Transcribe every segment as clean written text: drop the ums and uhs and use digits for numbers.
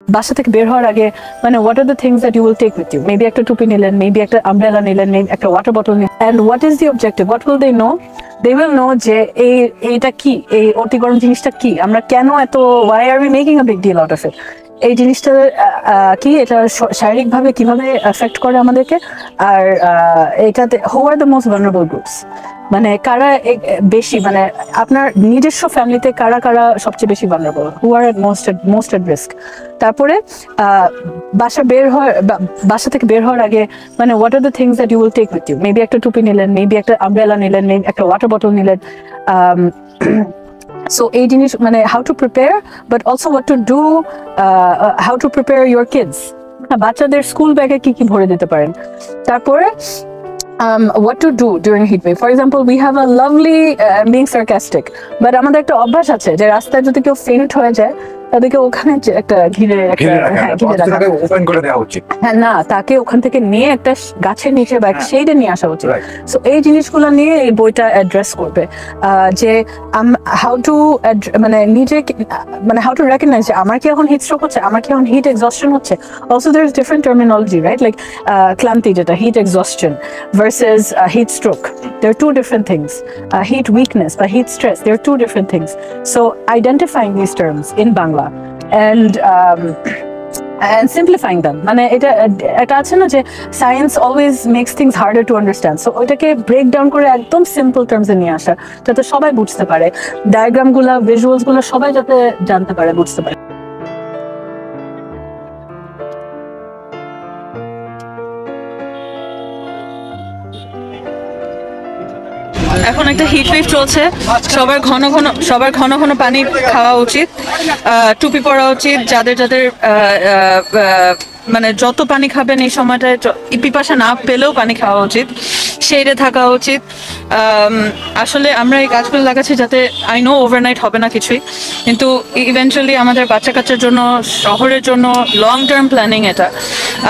বাসা থেকে বের হওয়ার আগে মানে what are the things that you will take with you, maybe একটা টুপি নিলেন, মেবি একটা আমব্রেলা নিলেন, মেবি একটা ওয়াটার বটল নিলেন, and what is the objective, what will they know, they will know যে এইটা কি, এই অতি গরম জিনিসটা কি, আমরা কেন এত, why are we making a big deal out of it, এই জিনিসটা কি, এটা শারীরিকভাবে কিভাবে এফেক্ট করে আমাদেরকে, আর এটাতে who are the most vulnerable groups, মানে কারা বেশি, মানে আপনার নিজস্ব ফ্যামিলিতে কারা কারা সবচেয়ে বেশি vulnerable, who are most at risk. তারপরে বাসা থেকে বের হওয়ার আগে মানে what are the things that you will take with you, maybe একটা টুপি নিলেন, মেবি একটা আমব্রেলা নিলেন, মেবি একটা ওয়াটার বটল নিলেন। So এই জিনিস মানে how to prepare, but also what to do, how to prepare your kids, বাচ্চাদের স্কুল ব্যাগে কি কি ভরে দিতে পারেন। তারপরে what to do during heat wave. For example, we have a lovely being sarcastic, but আমাদের একটা অভ্যাস আছে যে রাস্তায় যদি কেউ ফেইন্ট হয়ে যায় তাদেরকে ওখানে একটা ঘিরে রাখা ওপেন করে দেওয়া উচিত, হ্যাঁ না, তাকে ওখান থেকে নিয়ে একটা গাছের নিচে বা শেডে নিয়ে আসা উচিত। সো এই জিনিসগুলো নিয়ে এই বইটা অ্যাড্রেস করবে, যে হাউ টু মানে নিজে মানে হাউ টু রেকগনাইজ যে আমার কি এখন হিট স্ট্রোক হচ্ছে, আমার কি এখন হিট এক্সস্টন হচ্ছে। Also there is different terminology, right, like ক্লান্তি যেটা heat exhaustion versus heat stroke. There are two different things. Heat weakness বা heat stress, there are two different things. So identifying these terms in Bangla and simplifying them. মানে এটা আছে না যে science always makes things harder to understand. So ওইটাকে break down করে একদম simple terms এ নিয়ে আসা যাতে সবাই বুঝতে পারে, ডায়াগ্রাম গুলা, ভিজুয়ালস গুলা সবাই যাতে জানতে পারে, বুঝতে পারে। এখন একটা হিট ওয়েভ চলছে, সবার ঘন ঘন পানি খাওয়া উচিত, টুপি পরা উচিত, যাদের মানে যত পানি খাবেন এই সময়টায়, পিপাসা না পেলেও পানি খাওয়া উচিত, শেডে থাকা উচিত। আসলে আমরা এই গাছগুলো লাগাচ্ছি যাতে, আই নো ওভারনাইট হবে না কিছুই, কিন্তু ইভেন্চুয়ালি আমাদের বাচ্চা কাচ্চার জন্য, শহরের জন্য লং টার্ম প্ল্যানিং এটা।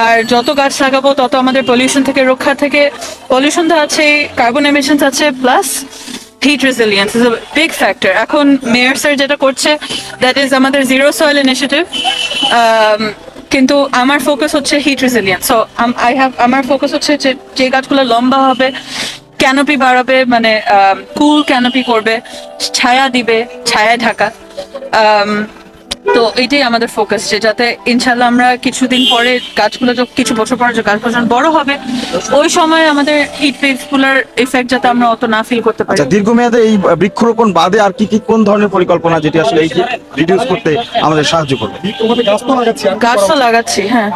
আর যত গাছ লাগাবো তত আমাদের পলিউশন থেকে রক্ষা, থেকে পলিউশন তো আছে, কার্বন এমিশনস আছে, plus heat resilience is a big factor. এখন মেয়র স্যার যেটা করছে, দ্যাট ইজ আমাদের জিরো সয়েল ইনিশিয়েটিভ, কিন্তু আমার ফোকাস হচ্ছে হিট রেজিলিয়েন্স। সো আমার ফোকাস হচ্ছে যে গাছগুলো লম্বা হবে, ক্যানোপি বাড়াবে, মানে কুল ক্যানোপি করবে, ছায়া দিবে, ছায়ায় ঢাকা। তো এইটাই আমাদের ফোকাস, যে যাতে ইনশাল্লাহ আমরা কিছুদিন পরে গাছগুলো, কিছু বছর পরে যে গাছগুলো বড় হবে, ওই সময় আমাদের হিট ওয়েভগুলোর এফেক্ট যাতে আমরা অত না ফিল করতে পারি। দীর্ঘমেয়াদে এই বৃক্ষরোপণ বাদে আর কি কোন ধরনের পরিকল্পনা যেটি আসলে এই রিডিউস করতে আমাদের সাহায্য করবে? গাছ তো লাগাচ্ছি, হ্যাঁ,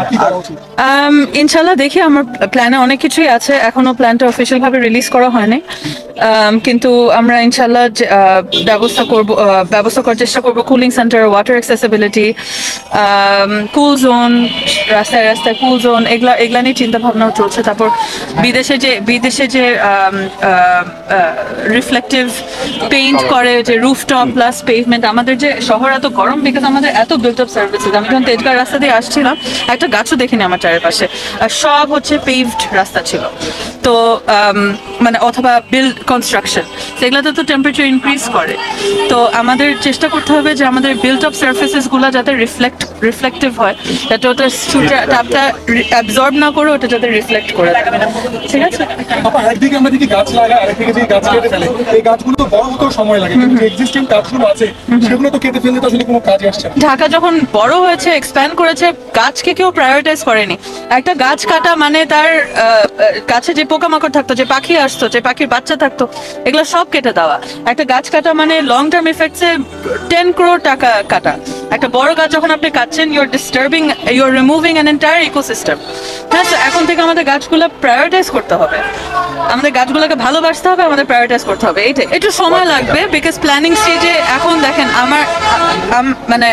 ইনশাল্লাহ দেখি, আমার প্ল্যানে অনেক কিছুই আছে, এখনো প্ল্যানটা অফিসিয়াল ভাবে রিলিজ করা হয়নি, কিন্তু আমরা ইনশাল্লাহ ব্যবস্থা করার চেষ্টা করবো। কুলিং সেন্টার, ওয়াটার অ্যাক্সেসিবিলিটি, কুল জোন, রাস্তায় রাস্তায় কুল জোন, এগুলা নিয়ে চিন্তা ভাবনাও চলছে। তারপর বিদেশে যে রিফ্লেকটিভ পেইন্ট করে, যে রুফটপ প্লাস পেভমেন্ট, আমাদের যে শহর এত গরম বিকজ আমাদের এত বিল্ট আপ সার্ভিসেস। আমি যখন তেজগাঁও রাস্তা দিয়ে আসছিলাম, একটা গাছও দেখিনি আমার চারপাশে, সব হচ্ছে পেভড রাস্তা ছিল। তো মানে অথবা বিল্ড কনস্ট্রাকশন, সেগুলোতে তো টেম্পারেচার ইনক্রিজ করে। তো আমাদের চেষ্টা করতে হবে যে আমাদের বিল্ট আপ সার্ফেসেস গুলো যাতে রিফ্লেক্টিভ হয়, যাতে ওটা তাপটা অ্যাবজর্ব না করে ওটা যাতে রিফ্লেক্ট করে। ঠিক আছে, একদিকে আমরা দেখি গাছ লাগাই, আরেকদিকে যে গাছ কেটে ফেলে, এই গাছগুলো তো বড় হতেও সময় লাগে, কিন্তু যে এক্সিস্টিং গাছগুলো আছে সেগুলো তো কেটে ফেললে তো আসলে কোনো কাজে আসছে না। ঢাকা যখন বড় হয়েছে, এক্সপ্যান্ড করেছে, গাছকে কেউ প্রায়োরিটাইজ করেনি। একটা গাছ কাটা মানে তার গাছে যে পোকামাকড় থাকতো, যে পাখি আসতো, যে পাখির বাচ্চা থাকতো, এগুলো সব কেটে দেওয়া। একটা গাছ কাটা মানে লং টার্ম ইফেক্টসে 10 crore টাকা কাটা। একটা বড় গাছ যখন আপনি কাটছেন, you are removing an entire ecosystem. হ্যাঁ, এখন থেকে আমাদের গাছগুলো প্রায়োরিটাইজ করতে হবে, আমাদের গাছগুলোকে ভালোবাসতে হবে, আমাদের প্রায়োরিটাইজ করতে হবে। এইটাই, একটু সময় লাগবে বিকজ প্ল্যানিং স্টেজে। এখন দেখেন মানে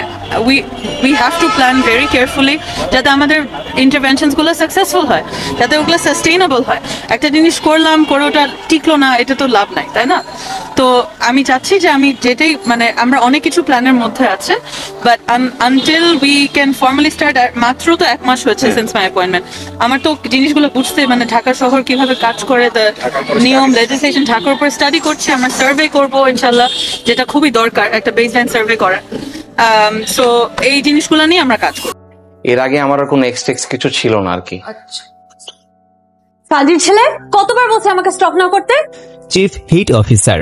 we have to plan very carefully যাতে আমাদের ইন্টারভেনশনস গুলো সাকসেসফুল হয়, যাতে ওগুলো সাস্টেইনেবল হয়। একটা জিনিস করলাম, করে ওটা টিকলো না, এটা তো লাভ নাই, তাই না? তো আমি চাচ্ছি যে আমি যেটাই, মানে আমরা অনেক কিছু প্ল্যানের মধ্যে আছে, but until we can formally start, মাত্র তো 1 মাস হয়েছে সিন্স মাই অ্যাপয়েন্টমেন্ট। আমার তো জিনিসগুলো বুঝতে, মানে ঢাকা শহর কিভাবে কাজ করে, নিয়ম, লেজিসলেশন, ঢাকার উপর স্টাডি করছি। আমরা সার্ভে করবো ইনশাল্লাহ, যেটা খুবই দরকার, একটা বেসলাইন সার্ভে করা। সো এই জিনিসগুলো নিয়ে আমরা কাজ করব। এর আগে আমার আর কোনো এক্সটেক্স কিছু ছিল না আর কি। কাজের ছেলে কতবার বলছে আমাকে স্টক না করতে? চিফ হিট অফিসার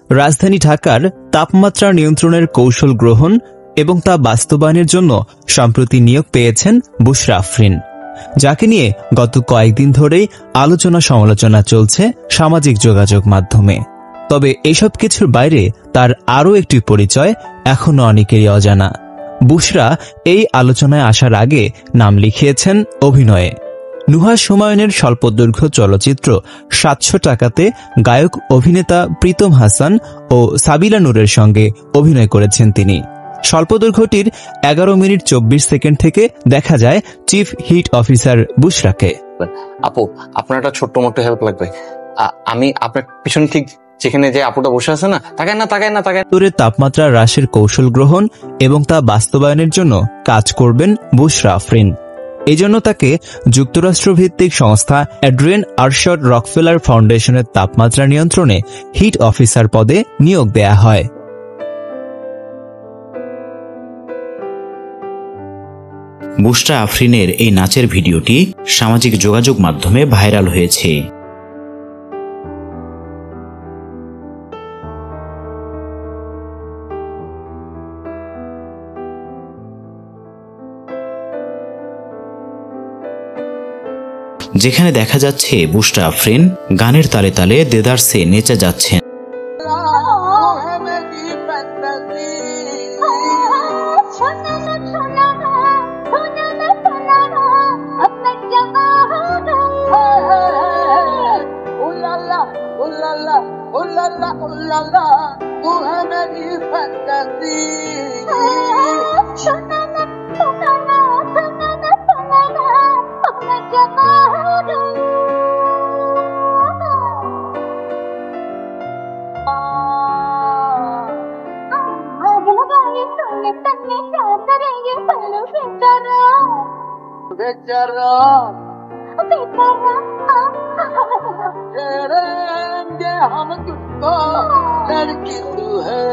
রাজধানী ঢাকার তাপমাত্রা নিয়ন্ত্রণের কৌশল গ্রহণ এবং তা বাস্তবায়নের জন্য সম্প্রতি নিয়োগ পেয়েছেন বুশরা আফরিন, যাকে নিয়ে গত কয়েকদিন ধরেই আলোচনা সমালোচনা চলছে সামাজিক যোগাযোগ মাধ্যমে। তবে এসব কিছুর বাইরে তার আরও একটি পরিচয় এখনো অনেকেরই অজানা। বুশরা এই আলোচনায় আসার আগে নাম লিখিয়েছেন অভিনয়ে। নুহাস হুমায়ুনের স্বল্পদৈর্ঘ্য চলচ্চিত্র ৭০০ টাকাতে গায়ক অভিনেতা প্রীতম হাসান ও সাবিলা নূরের সঙ্গে অভিনয় করেছেন তিনি। স্বল্পদৈর্ঘ্যটির ১১ মিনিট ২৪ সেকেন্ড থেকে দেখা যায় চিফ হিট অফিসার বুশরাকে। আপু, আপনার একটা ছোট্ট মোটো হেল্প লাগবে। আমি আপনার পিছনে ঠিক যেখানে যে আপুটা বসে আছে না, তাকায় না। উত্তরের তাপমাত্রা হ্রাসের কৌশল গ্রহণ এবং তা বাস্তবায়নের জন্য কাজ করবেন বুশরা আফরিন। এজন্য তাকে যুক্তরাষ্ট্রভিত্তিক সংস্থা অ্যাড্রিয়ান আরশড রকফেলার ফাউন্ডেশনের তাপমাত্রা নিয়ন্ত্রণে হিট অফিসার পদে নিয়োগ দেয়া হয়। বুশরা আফরিনের এই নাচের ভিডিওটি সামাজিক যোগাযোগ মাধ্যমে ভাইরাল হয়েছে। যেখানে দেখা যাচ্ছে বুশরা আফরিন গানের তালে তালে দেদারসে নেচে যাচ্ছেন। करेंगे हम तुझको लड़की तू है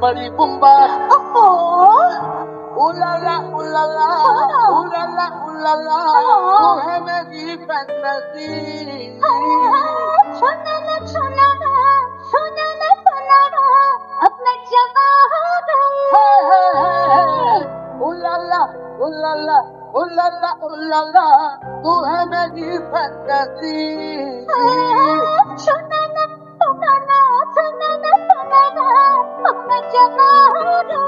बड़ी बुम्बा उलाला उलाला उलाला उलाला तू है मेरी फैंटेसी सुना ना अपना जमाना उलाला उलाला उलाला उलाला तू है मेरी फैंटेसी सुना ना अपना जमाना